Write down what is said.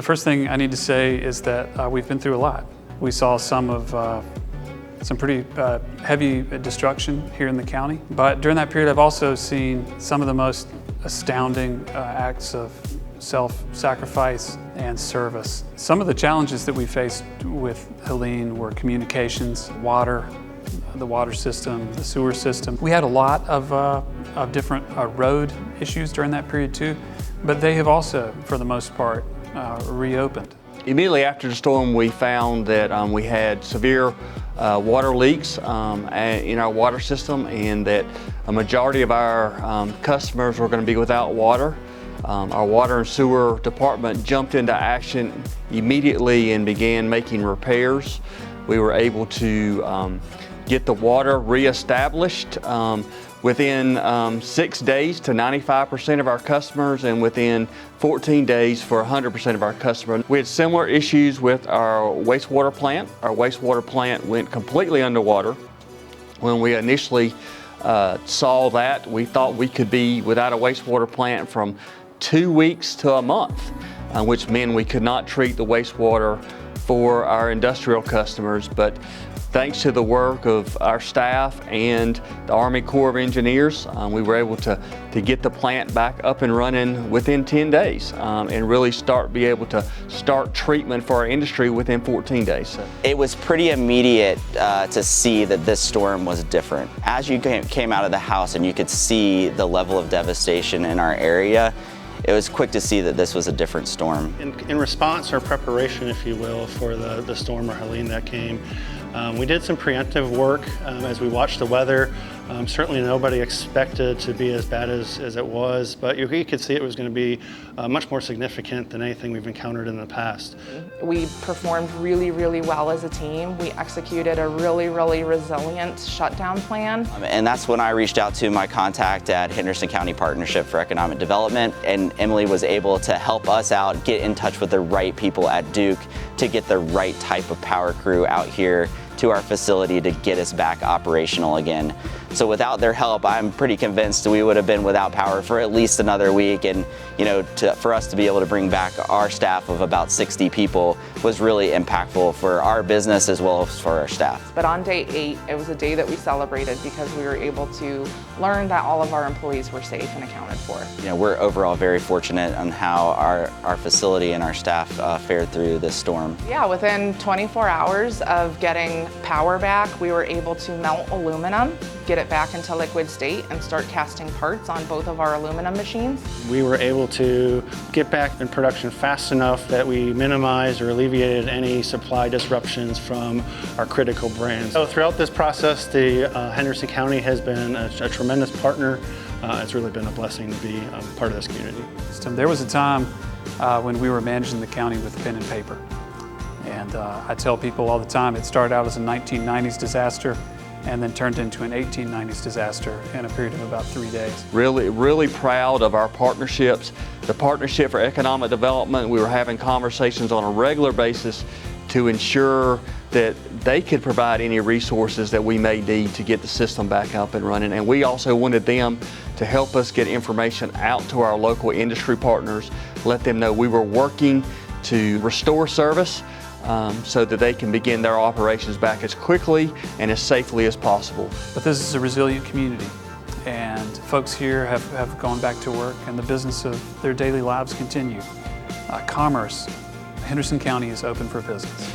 first thing I need to say is that we've been through a lot. We saw some pretty heavy destruction here in the county, but during that period I've also seen some of the most astounding acts of self-sacrifice and service. Some of the challenges that we faced with Helene were communications, water, the water system, the sewer system. We had a lot of different road issues during that period too, but they have also, for the most part, reopened. Immediately after the storm, we found that we had severe water leaks in our water system, and that a majority of our customers were going to be without water. Our water and sewer department jumped into action immediately and began making repairs. We were able to get the water reestablished within 6 days to 95% of our customers, and within 14 days for 100% of our customers. We had similar issues with our wastewater plant. Our wastewater plant went completely underwater. When we initially saw that, we thought we could be without a wastewater plant from 2 weeks to a month, which meant we could not treat the wastewater for our industrial customers. But thanks to the work of our staff and the Army Corps of Engineers, we were able to get the plant back up and running within 10 days and really be able to start treatment for our industry within 14 days. It was pretty immediate to see that this storm was different. As you came out of the house and you could see the level of devastation in our area, it was quick to see that this was a different storm. In response or preparation, if you will, for the storm or Helene that came, we did some preemptive work as we watched the weather. Certainly nobody expected to be as bad as it was, but you could see it was going to be much more significant than anything we've encountered in the past. We performed really, really well as a team. We executed a really, really resilient shutdown plan. And that's when I reached out to my contact at Henderson County Partnership for Economic Development, and Emily was able to help us out, get in touch with the right people at Duke to get the right type of power crew out here to our facility to get us back operational again. So without their help, I'm pretty convinced we would have been without power for at least another week. And for us to be able to bring back our staff of about 60 people was really impactful for our business as well as for our staff. But on day 8, it was a day that we celebrated because we were able to learn that all of our employees were safe and accounted for. We're overall very fortunate on how our facility and our staff fared through this storm. Yeah, within 24 hours of getting power back, we were able to melt aluminum, get it back into liquid state, and start casting parts on both of our aluminum machines. We were able to get back in production fast enough that we minimized or alleviated any supply disruptions from our critical brands. So throughout this process, the Henderson County has been a tremendous partner. It's really been a blessing to be part of this community. There was a time when we were managing the county with pen and paper. And I tell people all the time, it started out as a 1990s disaster and then turned into an 1890s disaster in a period of about 3 days. Really proud of our partnerships. The Partnership for Economic Development, we were having conversations on a regular basis to ensure that they could provide any resources that we may need to get the system back up and running. And we also wanted them to help us get information out to our local industry partners, let them know we were working to restore service so that they can begin their operations back as quickly and as safely as possible. But this is a resilient community, and folks here have gone back to work, and the business of their daily lives continue. Commerce, Henderson County is open for business.